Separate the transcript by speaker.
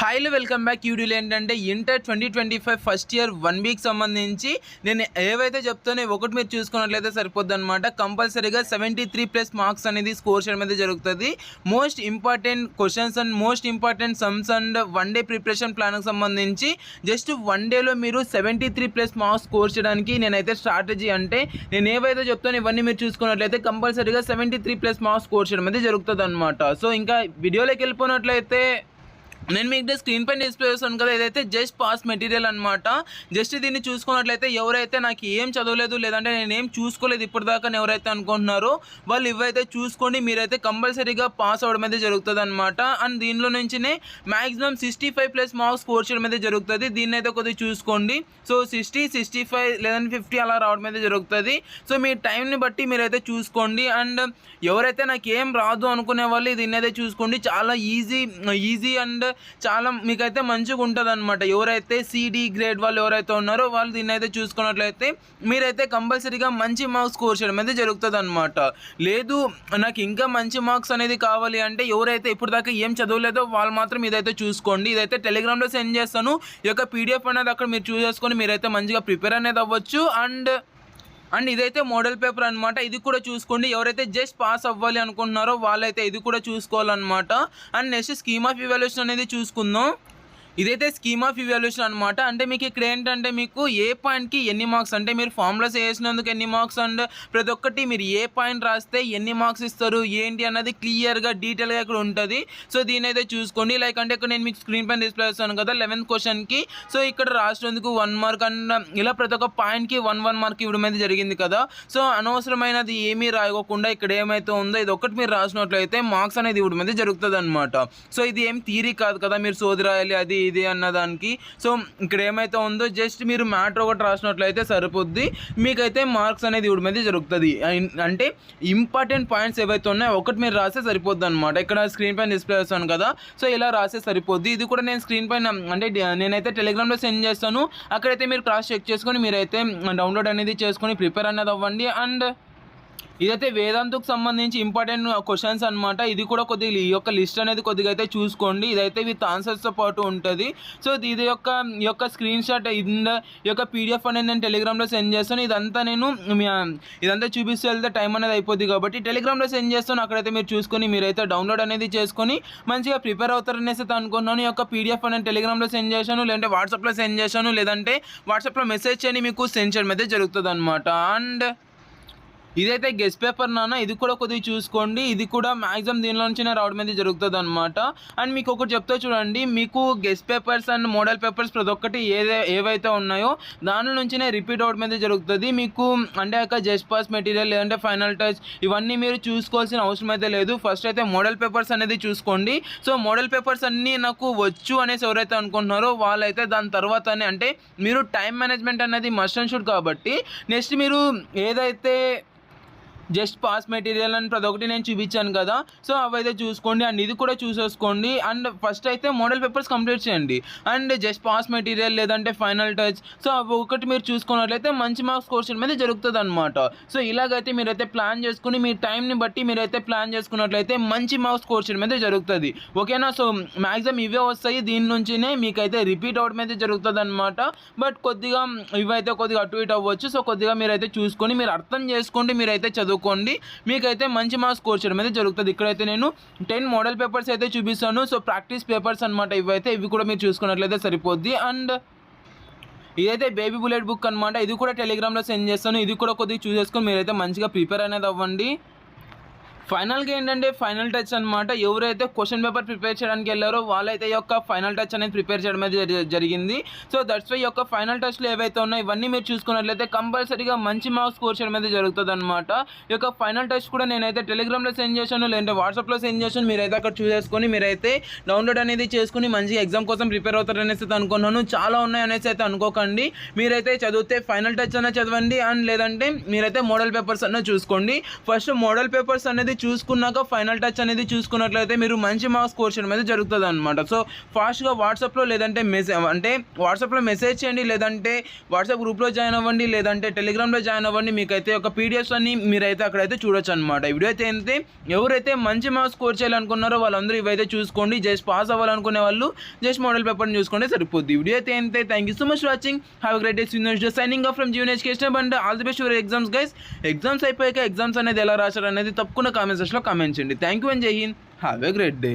Speaker 1: హాయ్లో welcome back. వీడియోలో ఏంటంటే inter 2025 first year 1 week సంబంధించి నేను ఏవైతే చెప్తానో ఒకటి మీరు చూసుకున్నట్లయితే సరిపోద్ది అనమాట. కంపల్సరీగా 73+ మార్క్స్ అనేది స్కోర్ చేయడం అయితే జరుగుతుంది. Most important questions and most important sums and 1 day preparation ప్లాన్కి సంబంధించి జస్ట్ 1 డేలో మీరు 73+ మార్క్స్ స్కోర్ చేయడానికి నేనైతే స్ట్రాటజీ అంటే నేను ఏవైతే చెప్తానో ఇవన్నీ మీరు చూసుకున్నట్లయితే కంపల్సరీగా 73+ మార్క్స్ స్కోర్ చేయడం అయితే జరుగుతుంది అనమాట. సో ఇంకా వీడియోలోకి వెళ్ళిపోయినట్లయితే నేను మీకు స్క్రీన్ పైన డిస్ప్లే చేస్తాను కదా, ఇదైతే జస్ట్ పాస్ మెటీరియల్ అనమాట. జస్ట్ దీన్ని చూసుకున్నట్లయితే ఎవరైతే నాకు ఏం చదవలేదు లేదంటే నేనేం చూసుకోలేదు ఇప్పటిదాకా ఎవరైతే అనుకుంటున్నారో వాళ్ళు ఇవైతే చూసుకోండి, మీరైతే కంపల్సరీగా పాస్ అవ్వడం అయితే జరుగుతుంది అనమాట. అండ్ దీనిలో నుంచినే మ్యాక్సిమం 65+ మార్క్స్ స్కోర్ చేయడం అయితే జరుగుతుంది. దీన్ని అయితే కొద్దిగా చూసుకోండి. సో 60, 65 లేదంటే 50 అలా రావడం అయితే జరుగుతుంది. సో మీ టైంని బట్టి మీరైతే చూసుకోండి. అండ్ ఎవరైతే నాకు ఏం రాదు అనుకునే వాళ్ళు దీన్ని అయితే చూసుకోండి. చాలా ఈజీ అండ్ చాలా మీకైతే మంచిగా ఉంటుంది అనమాట. ఎవరైతే సిడి గ్రేడ్ వాళ్ళు ఎవరైతే ఉన్నారో వాళ్ళు దీన్ని అయితే చూసుకున్నట్లయితే మీరైతే కంపల్సరీగా మంచి మార్క్స్ స్కోర్ చేయడం అయితే జరుగుతుంది అనమాట. లేదు నాకు ఇంకా మంచి మార్క్స్ అనేది కావాలి అంటే ఎవరైతే ఇప్పుడు దాకా ఏం చదవలేదో వాళ్ళు మాత్రం ఇదైతే చూసుకోండి. ఇదైతే టెలిగ్రామ్లో సెండ్ చేస్తాను. ఈ యొక్క పీడిఎఫ్ అనేది అక్కడ మీరు చూసేసుకొని మీరైతే మంచిగా ప్రిపేర్ అనేది అవ్వచ్చు. అండ్ ఇదైతే మోడల్ పేపర్ అనమాట. ఇది కూడా చూసుకోండి. ఎవరైతే జస్ట్ పాస్ అవ్వాలి అనుకుంటున్నారో వాళ్ళైతే ఇది కూడా చూసుకోవాలన్నమాట. And next scheme of evaluation అనేది చూసుకుందాం. ఇదైతే స్కీమ్ ఆఫ్ ఇవాల్యుయేషన్ అనమాట. అంటే మీకు ఇక్కడ ఏంటంటే మీకు ఏ పాయింట్కి ఎన్ని మార్క్స్ అంటే మీరు ఫార్ములాస్ వేసినందుకు ఎన్ని మార్క్స్ అండ్ ప్రతి ఒక్కటి మీరు ఏ పాయింట్ రాస్తే ఎన్ని మార్క్స్ ఇస్తారు ఏంటి అన్నది క్లియర్గా డీటెయిల్గా ఇక్కడ ఉంటుంది. సో దీని అయితే చూసుకోండి. లైక్ అంటే ఇక్కడ నేను మీకు స్క్రీన్ పైన డిస్ప్లే చేస్తాను కదా 11th క్వశ్చన్కి. సో ఇక్కడ రాసినందుకు 1 మార్క్ అండ్ ఇలా ప్రతి ఒక్క పాయింట్కి 1 మార్క్ ఇవ్వడం అయితే జరిగింది కదా. సో అనవసరమైనది ఏమీ రాయకోకుండా ఇక్కడ ఏమైతే ఉందో ఇది ఒక్కటి మీరు రాసినట్లయితే మార్క్స్ అనేది ఇవ్వడం అయితే జరుగుతుంది అనమాట. సో ఇది ఏం థియరీ కాదు కదా మీరు సోది రాయాలి అది ఇది అన్నదానికి. సో ఇక్కడ ఏమైతే ఉందో జస్ట్ మీరు మ్యాటర్ ఒకటి రాసినట్లయితే సరిపోద్ది, మీకైతే మార్క్స్ అనేది ఇవ్వడం అయితే జరుగుతుంది. అంటే ఇంపార్టెంట్ పాయింట్స్ ఏవైతే ఉన్నాయో ఒకటి మీరు రాస్తే సరిపోద్ది అనమాట. ఇక్కడ స్క్రీన్ పైన డిస్ప్లే చేస్తాను కదా, సో ఇలా రాస్తే సరిపోద్ది. ఇది కూడా నేను స్క్రీన్ పైన అంటే నేనైతే టెలిగ్రామ్లో సెండ్ చేస్తాను. అక్కడైతే మీరు క్రాస్ చెక్ చేసుకొని మీరైతే డౌన్లోడ్ అనేది చేసుకొని ప్రిపేర్ అనేది అవ్వండి. అండ్ ఇదైతే వేదాంతకు సంబంధించి ఇంపార్టెంట్ క్వశ్చన్స్ అనమాట. ఇది కూడా కొద్దిగా ఈ యొక్క లిస్ట్ అనేది కొద్దిగా అయితే చూసుకోండి. ఇదైతే విత్ ఆన్సర్స్తో పాటు ఉంటుంది. సో ఇది యొక్క స్క్రీన్ షాట్ ఈ యొక్క పీడిఎఫ్ అనేది నేను టెలిగ్రామ్లో సెండ్ చేస్తాను. ఇదంతా చూపిస్తూ వెళ్తే టైం అనేది అయిపోద్ది కాబట్టి టెలిగ్రామ్లో సెండ్ చేస్తాను. అక్కడైతే మీరు చూసుకొని మీరైతే డౌన్లోడ్ అనేది చేసుకొని మంచిగా ప్రిపేర్ అవుతారనేసి అయితే అనుకున్నాను. ఈ యొక్క పీడిఎఫ్ అనేది టెలిగ్రామ్లో సెండ్ చేశాను, లేదంటే వాట్సాప్లో సెండ్ చేశాను, లేదంటే వాట్సాప్లో మెసేజ్ చేయని మీకు సెండ్ చేయడం అయితే జరుగుతుంది అనమాట. అండ్ ఇదైతే గెస్ట్ పేపర్ నాన్న, ఇది కూడా కొద్దిగా చూసుకోండి. ఇది కూడా మ్యాక్సిమం దీనిలో నుంచినే రావడం అయితే జరుగుతుంది అనమాట. అండ్ మీకు ఒకటి చెప్తా చూడండి, మీకు guest papers and model papers ప్రతి ఒక్కటి ఏవైతే ఉన్నాయో దాని నుంచినే రిపీట్ అవడం అయితే జరుగుతుంది. మీకు అంటే ఒక జస్ట్ పాస్ మెటీరియల్ లేదంటే ఫైనల్ టచ్ ఇవన్నీ మీరు చూసుకోవాల్సిన అవసరం అయితే లేదు. ఫస్ట్ అయితే మోడల్ పేపర్స్ అనేది చూసుకోండి. సో మోడల్ పేపర్స్ అన్నీ నాకు వచ్చు అనేసి ఎవరైతే అనుకుంటున్నారో వాళ్ళైతే దాని తర్వాతనే అంటే మీరు టైం మేనేజ్మెంట్ అనేది మస్ట్ అండ్ షుడ్ కాబట్టి నెక్స్ట్ మీరు ఏదైతే జస్ట్ పాస్ మెటీరియల్ అని ప్రతి ఒక్కటి నేను చూపించాను కదా, సో అవైతే చూసుకోండి. అండ్ ఇది కూడా చూసేసుకోండి. అండ్ ఫస్ట్ అయితే మోడల్ పేపర్స్ కంప్లీట్ చేయండి. అండ్ జస్ట్ పాస్ మెటీరియల్ లేదంటే ఫైనల్ టచ్ సో అవి ఒకటి మీరు చూసుకున్నట్లయితే మంచి మార్క్స్ స్కోర్ చేయడం మీద జరుగుతుంది అనమాట. సో ఇలాగైతే మీరైతే ప్లాన్ చేసుకుని మీ టైంని బట్టి మీరైతే ప్లాన్ చేసుకున్నట్లయితే మంచి మార్క్స్ స్కోర్ చేయడం అయితే జరుగుతుంది. ఓకేనా? సో మ్యాక్సిమం ఇవే వస్తాయి, దీని నుంచినే మీకైతే రిపీట్ అవడం అయితే జరుగుతుంది అనమాట. బట్ కొద్దిగా ఇవైతే కొద్దిగా అటు ఇటు అవ్వచ్చు. సో కొద్దిగా మీరైతే చూసుకొని మీరు అర్థం చేసుకోండి, మీరైతే చదువుకోండి, మీకైతే మంచి మార్క్స్ స్కోర్ చేయడం అయితే జరుగుతుంది. ఇక్కడైతే నేను 10 మోడల్ పేపర్స్ అయితే చూపిస్తాను. సో ప్రాక్టీస్ పేపర్స్ అనమాట ఇవైతే, ఇవి కూడా మీరు చూసుకున్నట్లయితే సరిపోద్ది. అండ్ ఇదైతే బేబీ బుల్లెట్ బుక్ అనమాట. ఇది కూడా టెలిగ్రామ్లో సెండ్ చేస్తాను. ఇది కూడా కొద్దిగా చూసేసుకొని మీరైతే మంచిగా ప్రిపేర్ అనేది అవ్వండి. ఫైనల్గా ఏంటంటే ఫైనల్ టచ్ అనమాట. ఎవరైతే క్వశ్చన్ పేపర్ ప్రిపేర్ చేయడానికి వెళ్ళారో వాళ్ళైతే ఈ యొక్క ఫైనల్ టచ్ అనేది ప్రిపేర్ చేయడం అయితే జరిగింది. సో దట్స్ వై ఈ యొక్క ఫైనల్ టచ్లో ఏవైతే ఉన్నాయో ఇవన్నీ మీరు చూసుకున్నట్లయితే కంపల్సరీగా మంచి మార్క్స్ స్కోర్ చేయడం అయితే జరుగుతుంది అనమాట. ఈ యొక్క ఫైనల్ టచ్ కూడా నేనైతే టెలిగ్రామ్లో సెండ్ చేశాను, లేదంటే వాట్సాప్లో సెండ్ చేశాను. మీరైతే అక్కడ చూసేసుకొని మీరైతే డౌన్లోడ్ అనేది చేసుకుని మంచిగా ఎగ్జామ్ కోసం ప్రిపేర్ అవుతారనేసి అయితే అనుకున్నాను. చాలా ఉన్నాయి అనేసి అయితే అనుకోకండి. మీరైతే చదివితే ఫైనల్ టచ్ అన్న చదవండి, అండ్ లేదంటే మీరైతే మోడల్ పేపర్స్ అన్న చూసుకోండి. ఫస్ట్ మోడల్ పేపర్స్ అనేది చూసుకున్నాక ఫైనల్ టచ్ అనేది చూసుకున్నట్లయితే మీరు మంచి మార్క్స్ స్కోర్ చేయడం అయితే జరుగుతుంది అనమాట. సో ఫాస్ట్గా వాట్సాప్లో లేదంటే వాట్సాప్లో మెసేజ్ చేయండి, లేదంటే వాట్సాప్ గ్రూప్లో జాయిన్ అవ్వండి, లేదంటే టెలిగ్రామ్లో జాయిన్ అవ్వండి. మీకైతే ఒక పీడిఎఫ్స్ అన్ని మీరైతే అక్కడైతే చూడొచ్చు అనమాట. ఈ వీడియో అయితే ఎవరైతే మంచి మార్క్స్ స్కోర్ చేయాలనుకున్నారో వాళ్ళందరూ ఇవైతే చూసుకోండి. జస్ట్ పాస్ అవ్వాలనుకునే వాళ్ళు జస్ట్ మోడల్ పేపర్ని చూసుకుంటే సరిపోద్ది. ఈ వీడియో అయితే thank you so much watching. Have great day. Signing off from Jeevan education and all the best for exams guys. Exams అయిపోయాక ఎగ్జామ్స్ అనేది ఎలా రాశారు అనేది తప్పకుండా కామెంట్ సెక్షన్లో కామెంట్ చేయండి. థ్యాంక్ యూ అండ్ జై Hind. Have a great day.